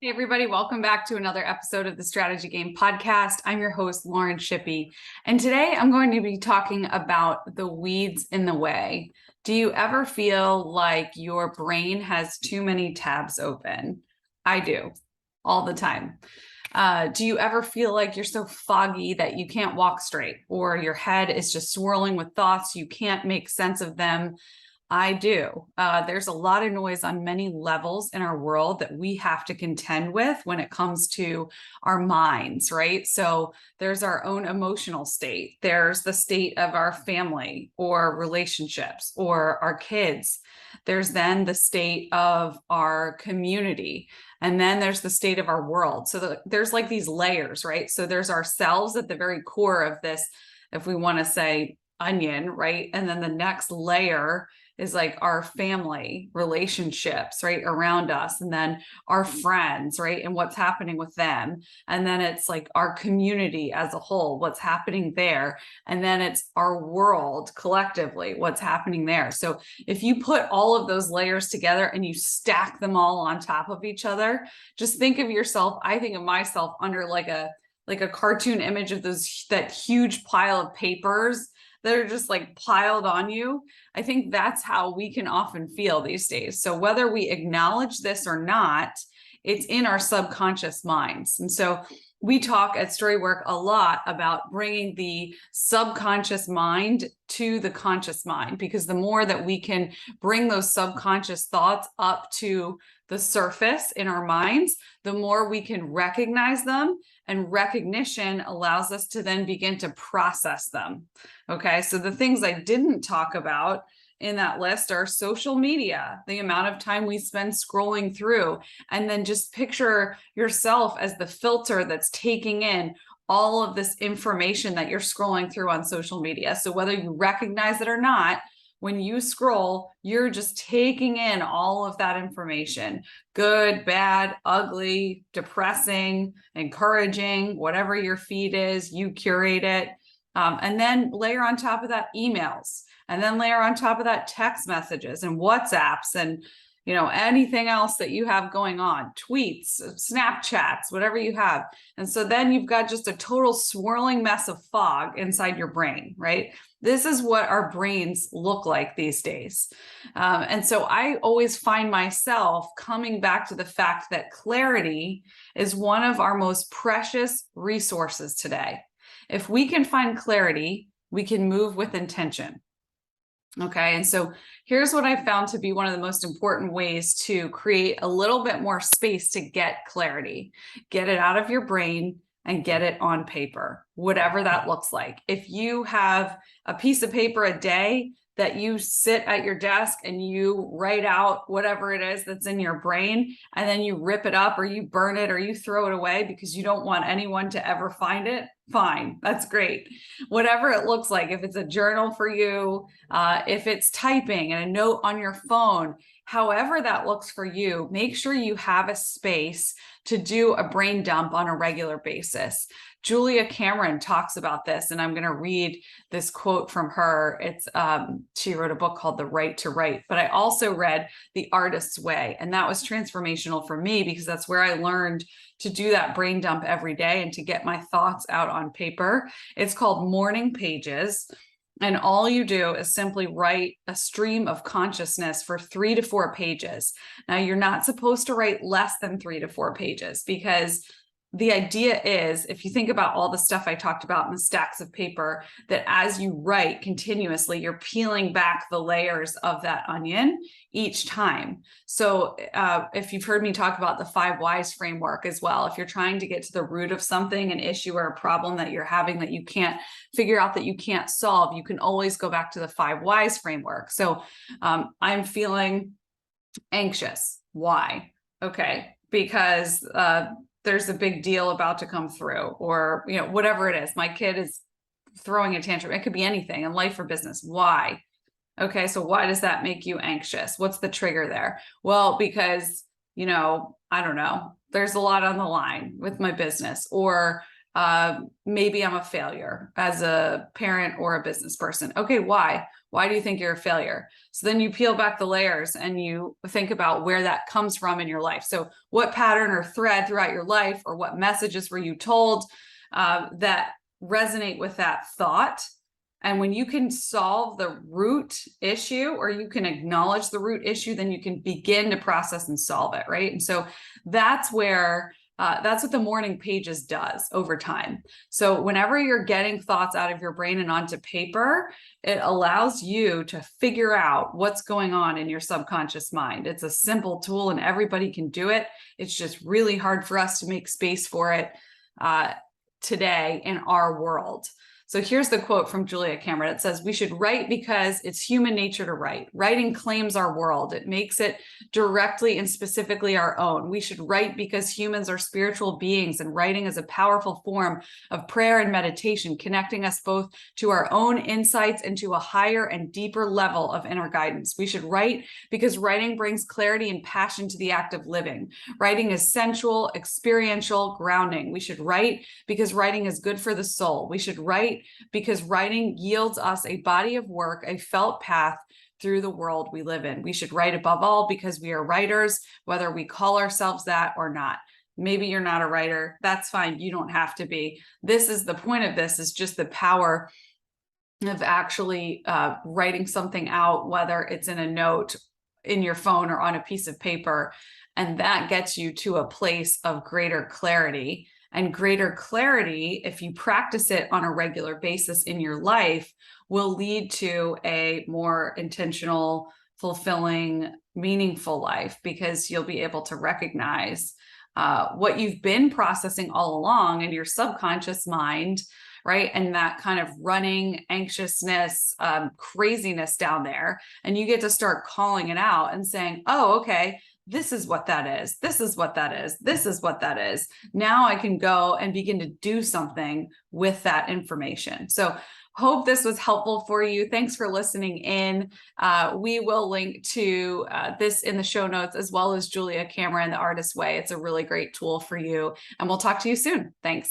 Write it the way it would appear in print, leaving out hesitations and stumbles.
Hey, everybody, welcome back to another episode of the Strategy Game Podcast. I'm your host, Lauren Shippey, and today I'm going to be talking about the weeds in the way. Do you ever feel like your brain has too many tabs open? I do, all the time. Do you ever feel like you're so foggy that you can't walk straight, or your head is just swirling with thoughts, you can't make sense of them? I do. There's a lot of noise on many levels in our world that we have to contend with when it comes to our minds, right? So there's our own emotional state. There's the state of our family or relationships or our kids. There's then the state of our community. And then there's the state of our world. So there's like these layers, right? So there's ourselves at the very core of this, if we want to say onion, right? And then the next layer is like our family relationships, right, around us, and then our friends, right, and what's happening with them. And then it's like our community as a whole, what's happening there. And then it's our world collectively, what's happening there. So if you put all of those layers together and you stack them all on top of each other, just think of yourself, I think of myself under like a cartoon image of that huge pile of papers that are just like piled on you. I think that's how we can often feel these days. So whether we acknowledge this or not, it's in our subconscious minds. And so we talk at Storywork a lot about bringing the subconscious mind to the conscious mind, because the more that we can bring those subconscious thoughts up to the surface in our minds, the more we can recognize them, and recognition allows us to then begin to process them. Okay, so the things I didn't talk about in that list are social media, the amount of time we spend scrolling through, and then just picture yourself as the filter that's taking in all of this information that you're scrolling through on social media. So whether you recognize it or not, when you scroll, you're just taking in all of that information, good, bad, ugly, depressing, encouraging, whatever your feed is, you curate it. And then layer on top of that emails, and then layer on top of that text messages and WhatsApps and anything else that you have going on, tweets, Snapchats, whatever you have. And so then you've got just a total swirling mess of fog inside your brain, right? This is what our brains look like these days. And so I always find myself coming back to the fact that clarity is one of our most precious resources today. If we can find clarity, we can move with intention. Okay, and so here's what I found to be one of the most important ways to create a little bit more space to get clarity. Get it out of your brain and get it on paper, whatever that looks like. If you have a piece of paper a day that you sit at your desk and you write out whatever it is that's in your brain, and then you rip it up or you burn it or you throw it away because you don't want anyone to ever find it, fine, that's great. Whatever it looks like, if it's a journal for you, if it's typing and a note on your phone, however that looks for you, make sure you have a space to do a brain dump on a regular basis. Julia Cameron talks about this, and I'm going to read this quote from her. It's she wrote a book called The Right to Write, but I also read The Artist's Way, and that was transformational for me because that's where I learned to do that brain dump every day and to get my thoughts out on paper. It's called Morning Pages. And all you do is simply write a stream of consciousness for 3 to 4 pages. Now, you're not supposed to write less than 3 to 4 pages, because the idea is, if you think about all the stuff I talked about in the stacks of paper, that as you write continuously, you're peeling back the layers of that onion each time. So if you've heard me talk about the 5 whys framework as well, if you're trying to get to the root of something, an issue or a problem that you're having that you can't figure out, that you can't solve, you can always go back to the 5 whys framework. So I'm feeling anxious. Why? Okay, because there's a big deal about to come through, or whatever it is. My kid is throwing a tantrum. It could be anything in life or business. Why? Okay, so why does that make you anxious? What's the trigger there? Well, because I don't know, there's a lot on the line with my business, or maybe I'm a failure as a parent or a business person. Okay, why? Why do you think you're a failure? So then you peel back the layers and you think about where that comes from in your life. So what pattern or thread throughout your life, or what messages were you told that resonate with that thought? And when you can solve the root issue, or you can acknowledge the root issue, then you can begin to process and solve it, right? And so that's where that's what the morning pages does over time. So whenever you're getting thoughts out of your brain and onto paper, it allows you to figure out what's going on in your subconscious mind. It's a simple tool and everybody can do it. It's just really hard for us to make space for it today in our world. So here's the quote from Julia Cameron. It says, "We should write because it's human nature to write. Writing claims our world. It makes it directly and specifically our own. We should write because humans are spiritual beings, and writing is a powerful form of prayer and meditation, connecting us both to our own insights and to a higher and deeper level of inner guidance. We should write because writing brings clarity and passion to the act of living. Writing is sensual, experiential, grounding. We should write because writing is good for the soul. We should write because writing yields us a body of work, a felt path through the world we live in. We should write above all because we are writers, whether we call ourselves that or not." Maybe you're not a writer. That's fine. You don't have to be. This is the point of this, is just the power of actually writing something out, whether it's in a note in your phone or on a piece of paper. And that gets you to a place of greater clarity. And greater clarity, if you practice it on a regular basis in your life, will lead to a more intentional, fulfilling, meaningful life, because you'll be able to recognize what you've been processing all along in your subconscious mind, right? And that kind of running anxiousness, craziness down there. And you get to start calling it out and saying, oh, okay, this is what that is. This is what that is. This is what that is. Now I can go and begin to do something with that information. So hope this was helpful for you. Thanks for listening in. We will link to this in the show notes, as well as Julia Cameron, The Artist's Way. It's a really great tool for you. And we'll talk to you soon. Thanks.